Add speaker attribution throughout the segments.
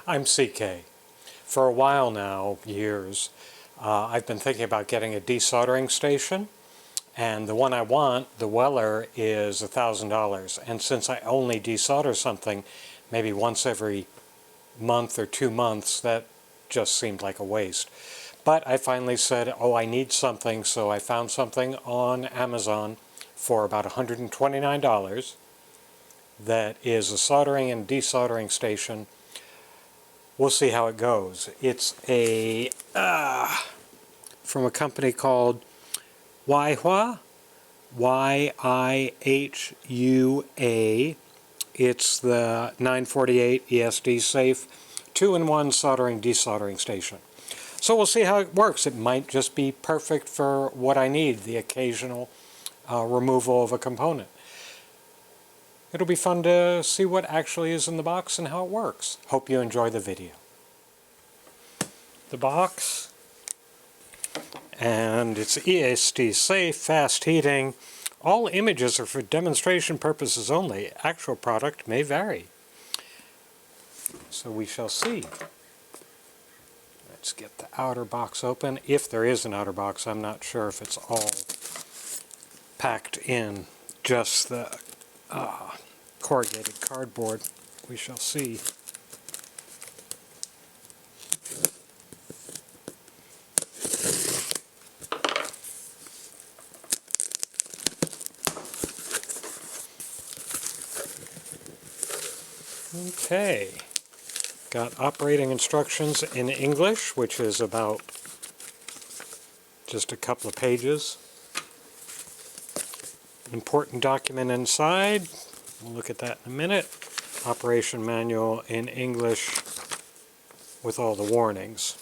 Speaker 1: I'm CK. For a while now, years, I've been thinking about getting a desoldering station, and the one I want, the Weller, is $1,000. And since I only desolder something maybe once every month or 2 months, that just seemed like a waste. But I finally said, oh, I need something, so I found something on Amazon for about $129 that is a soldering and desoldering station. We'll see how it goes. It's a from a company called Yihua, Y-I-H-U-A. It's the 948 ESD safe 2-in-1 soldering desoldering station. So we'll see how it works. It might just be perfect for what I need, the occasional removal of a component. It'll be fun to see what actually is in the box and how it works. Hope you enjoy the video. The box, and it's ESD safe, fast heating. All images are for demonstration purposes only. Actual product may vary. So we shall see. Let's get the outer box open. If there is an outer box, I'm not sure if it's all packed in just the corrugated cardboard. We shall see. Okay, got operating instructions in English, which is about just a couple of pages. Important document inside. We'll look at that in a minute. Operation manual in English with all the warnings.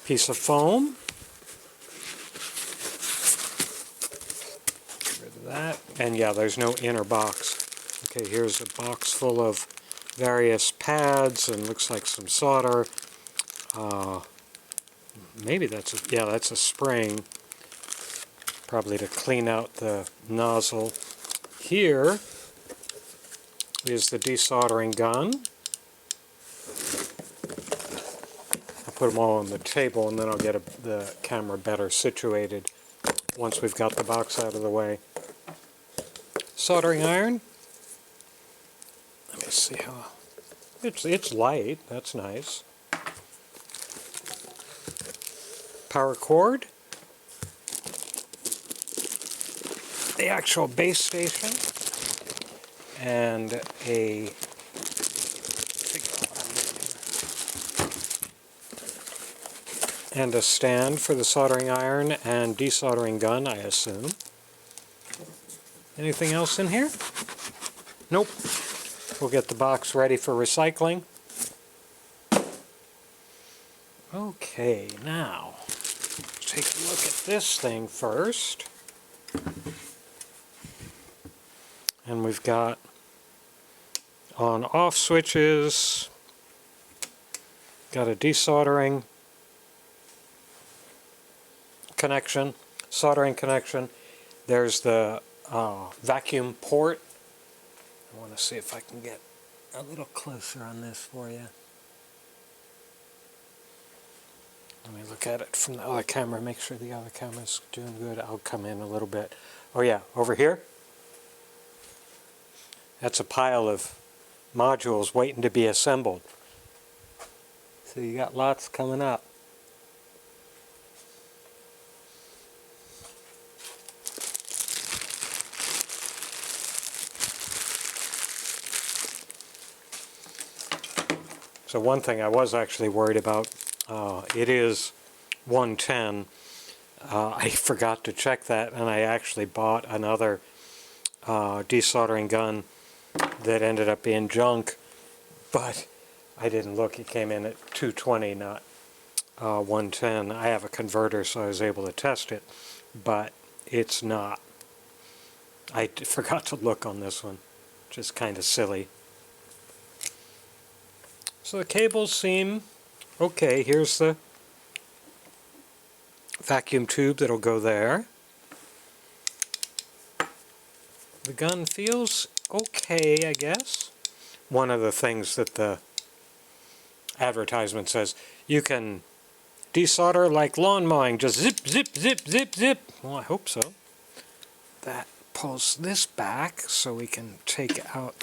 Speaker 1: Piece of foam. Get rid of that. And yeah, there's no inner box. Okay, here's a box full of various pads and looks like some solder. Maybe that's a spring. Probably to clean out the nozzle. Here is the desoldering gun. I'll put them all on the table and then I'll get the camera better situated once we've got the box out of the way. Soldering iron. Let me see how... It's light. That's nice. Power cord. The actual base station. And a stand for the soldering iron and desoldering gun, I assume. Anything else in here? Nope. We'll get the box ready for recycling. Okay, now take a look at this thing first. And we've got on-off switches, got a desoldering connection, soldering connection. There's the vacuum port. I want to see if I can get a little closer on this for you. Let me look at it from the other camera, make sure the other camera's doing good. I'll come in a little bit. Oh yeah, over here. That's a pile of modules waiting to be assembled. So you got lots coming up. So one thing I was actually worried about, it is 110. I forgot to check that, and I actually bought another desoldering gun that ended up being junk, but I didn't look. It came in at 220, not 110. I have a converter, so I was able to test it, but it's not. I forgot to look on this one, which is kind of silly. So the cables seem okay. Here's the vacuum tube that'll go there. The gun feels okay, I guess. One of the things that the advertisement says you can desolder like lawn mowing, just zip, zip, zip, zip, zip. Well, I hope so. That pulls this back so we can take out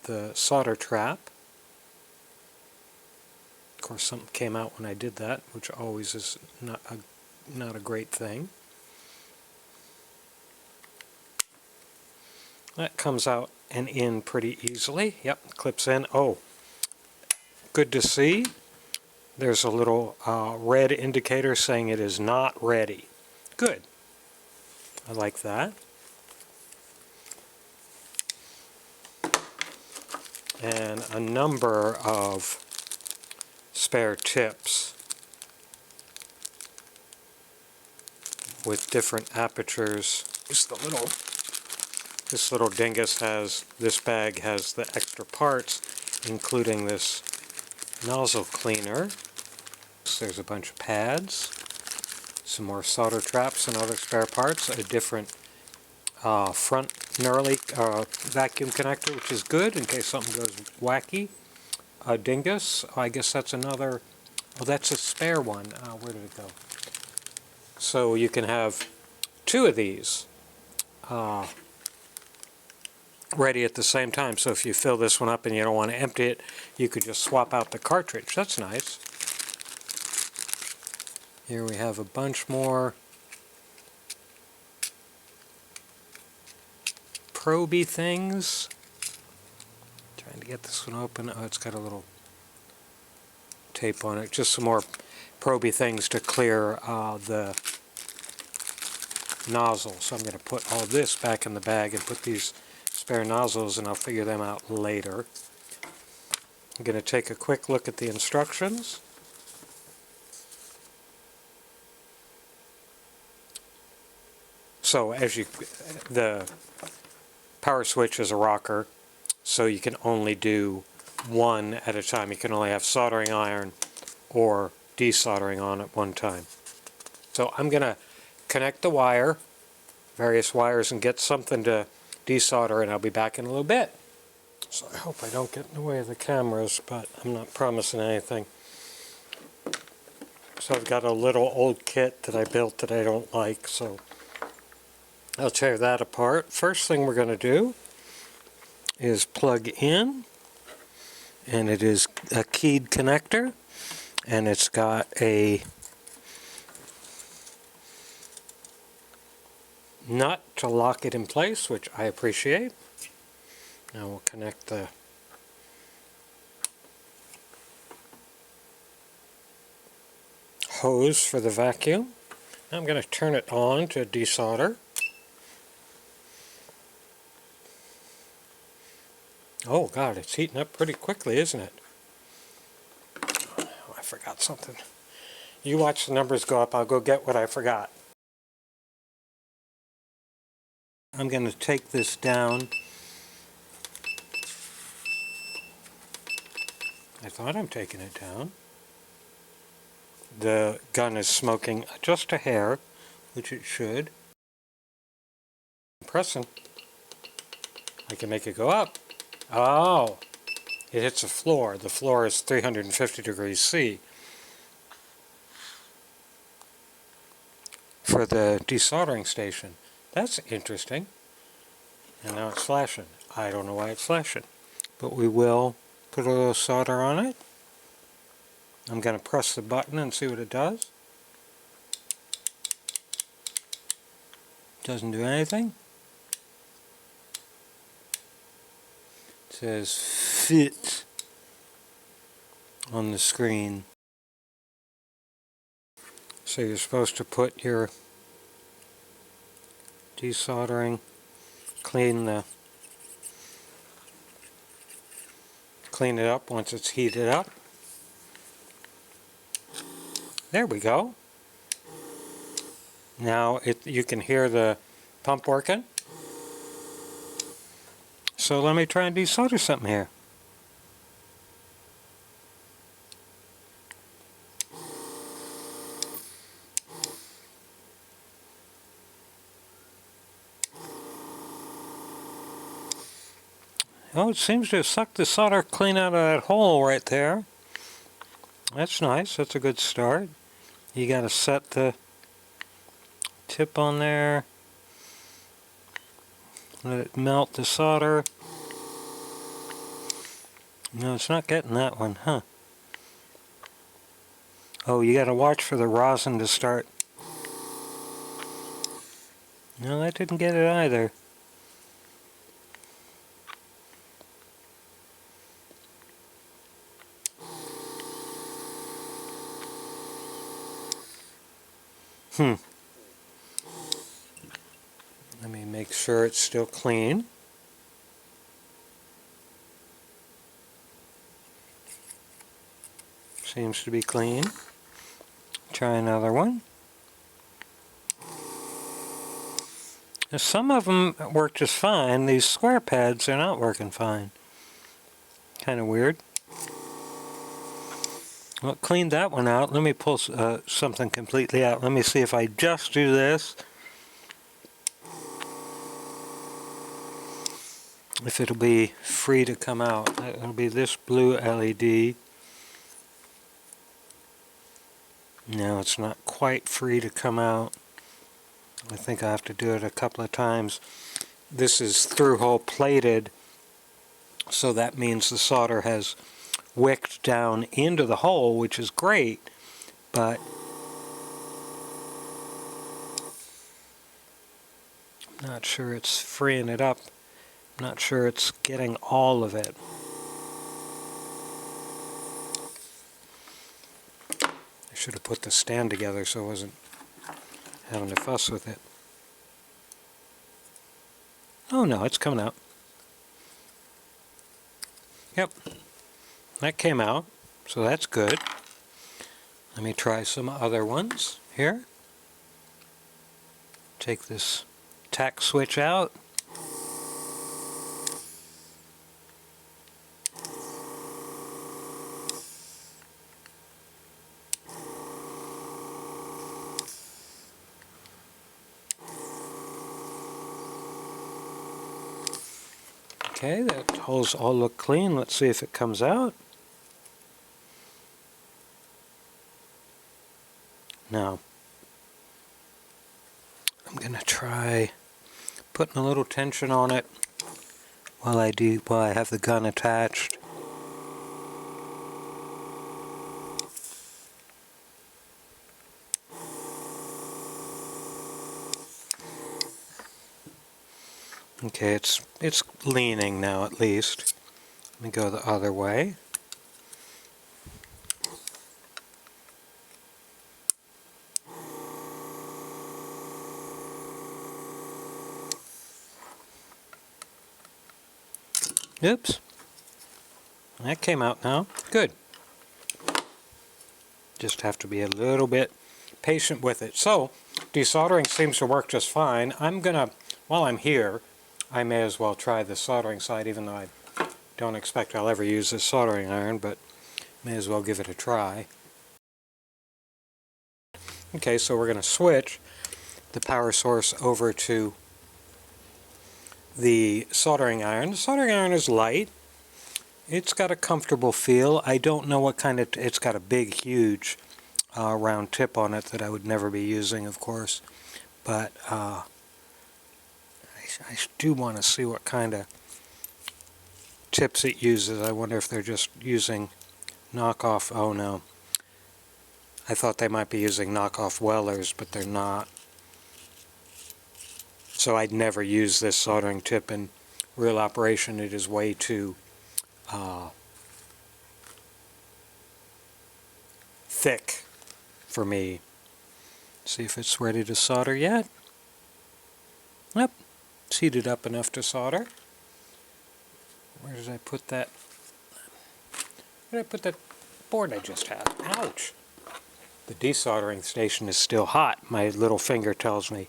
Speaker 1: the solder trap. Of course, something came out when I did that, which always is not a great thing. That comes out and in pretty easily. Yep, clips in. Oh, good to see. There's a little red indicator saying it is not ready. Good. I like that. And a number of spare tips with different apertures. This little dingus this bag has the extra parts, including this nozzle cleaner. So there's a bunch of pads, some more solder traps and other spare parts, a different front knurly vacuum connector, which is good in case something goes wacky. A dingus, I guess that's another, oh, that's a spare one. Where did it go? So you can have two of these ready at the same time. So if you fill this one up and you don't want to empty it, you could just swap out the cartridge. That's nice. Here we have a bunch more proby things. Trying to get this one open. Oh, it's got a little tape on it. Just some more proby things to clear the nozzle. So I'm going to put all this back in the bag and put these spare nozzles, and I'll figure them out later. I'm going to take a quick look at the instructions. So the power switch is a rocker, so you can only do one at a time. You can only have soldering iron or desoldering on at one time. So I'm going to connect the various wires, and get something to desolder, and I'll be back in a little bit. So I hope I don't get in the way of the cameras, but I'm not promising anything. So I've got a little old kit that I built that I don't like, so I'll tear that apart. First thing we're going to do is plug in, and it is a keyed connector, and it's got a nut to lock it in place, which I appreciate. Now we'll connect the hose for the vacuum. I'm going to turn it on to desolder. Oh God, it's heating up pretty quickly, isn't it? Oh, I forgot something. You watch the numbers go up, I'll go get what I forgot. I'm going to take this down. I thought I'm taking it down. The gun is smoking just a hair, which it should. I'm pressing. I can make it go up. Oh, it hits the floor. The floor is 350 degrees C. For the desoldering station. That's interesting. And now it's flashing. I don't know why it's flashing. But we will put a little solder on it. I'm going to press the button and see what it does. Doesn't do anything. It says fit on the screen. So you're supposed to put your desoldering, clean it up once it's heated up. There we go. Now you can hear the pump working. So let me try and desolder something here. Oh, it seems to have sucked the solder clean out of that hole right there. That's nice. That's a good start. You got to set the tip on there. Let it melt the solder. No, it's not getting that one, huh? Oh, you got to watch for the rosin to start. No, that didn't get it either. Let me make sure it's still clean. Seems to be clean. Try another one. Now, some of them work just fine. These square pads are not working fine. Kind of weird. Well, cleaned that one out. Let me pull something completely out. Let me see if I just do this. If it'll be free to come out. It'll be this blue LED. No, it's not quite free to come out. I think I have to do it a couple of times. This is through-hole plated, so that means the solder has wicked down into the hole, which is great, but I'm not sure it's freeing it up. I'm not sure it's getting all of it. I should have put the stand together so I wasn't having to fuss with it. Oh no, it's coming out. Yep, that came out, so that's good. Let me try some other ones here. Take this tack switch out. Okay, that holes all look clean. Let's see if it comes out. Now, I'm going to try putting a little tension on it while I have the gun attached. Okay, it's leaning now at least. Let me go the other way. Oops. That came out now. Good. Just have to be a little bit patient with it. So, desoldering seems to work just fine. I'm gonna, while I'm here, I may as well try the soldering side, even though I don't expect I'll ever use this soldering iron, but may as well give it a try. Okay, so we're going to switch the power source over to the soldering iron. The soldering iron is light. It's got a comfortable feel. I don't know what kind of, it's got a big, huge round tip on it that I would never be using, of course, but I do want to see what kind of tips it uses. I wonder if they're just using knockoff. Oh no. I thought they might be using knockoff Wellers, but they're not. So I'd never use this soldering tip in real operation. It is way too thick for me. See if it's ready to solder yet. Yep. It's heated up enough to solder. Where did I put that? Where did I put that board I just had? Ouch! The desoldering station is still hot, my little finger tells me.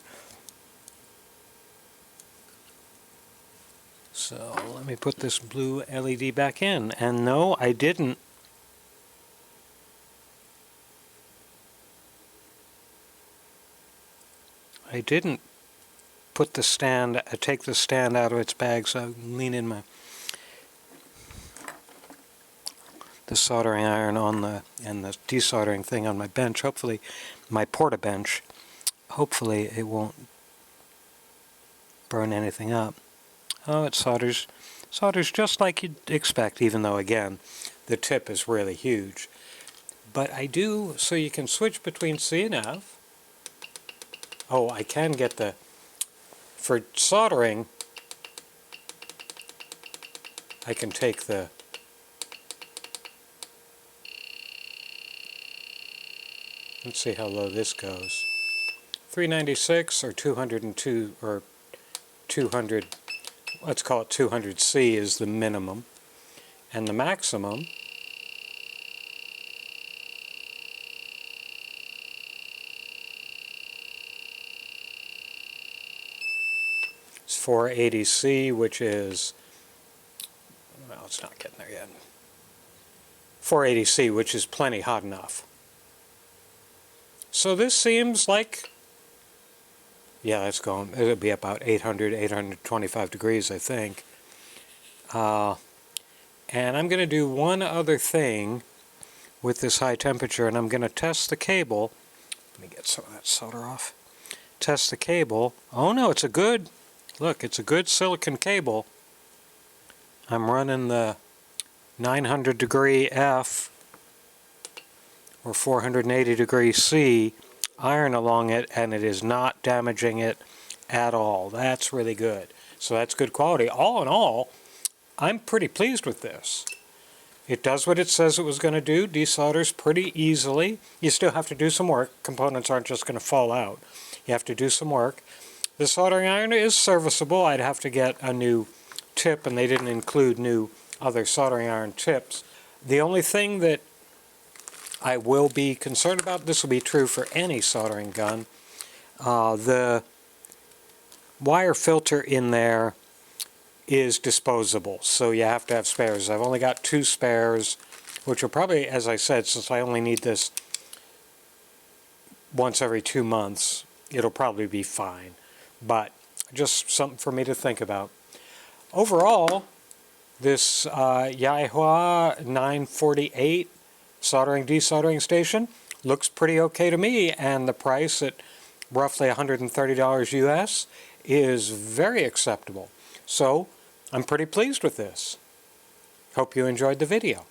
Speaker 1: So let me put this blue LED back in. And no, I didn't. I didn't put the stand, take the stand out of its bag, so I lean in my... the soldering iron on and the desoldering thing on my bench, hopefully, my porta bench, hopefully it won't burn anything up. Oh, it solders just like you'd expect, even though, again, the tip is really huge. But I do, so you can switch between C and F. Oh, I can get for soldering, I can take let's see how low this goes. 396 or 202 or 200, let's call it 200C is the minimum. And the maximum is 480C, which is, well, it's not getting there yet. 480C, which is plenty hot enough. So this seems like, yeah, it's going, it'll be about 800, 825 degrees, I think. And I'm going to do one other thing with this high temperature, and I'm going to test the cable. Let me get some of that solder off. Test the cable. Oh no, it's a good, look, it's a good silicon cable. I'm running the 900 degree F or 480 degree C iron along it, and it is not damaging it at all. That's really good. So that's good quality. All in all, I'm pretty pleased with this. It does what it says it was going to do, desolders pretty easily. You still have to do some work. Components aren't just going to fall out. You have to do some work. The soldering iron is serviceable. I'd have to get a new tip, and they didn't include new other soldering iron tips. The only thing that I will be concerned about, this will be true for any soldering gun, the wire filter in there is disposable, so you have to have spares. I've only got 2 spares, which will probably, as I said, since I only need this once every 2 months, it'll probably be fine. But just something for me to think about. Overall, this Yihua 948 soldering desoldering station looks pretty okay to me, and the price at roughly $130 US is very acceptable. So I'm pretty pleased with this. Hope you enjoyed the video.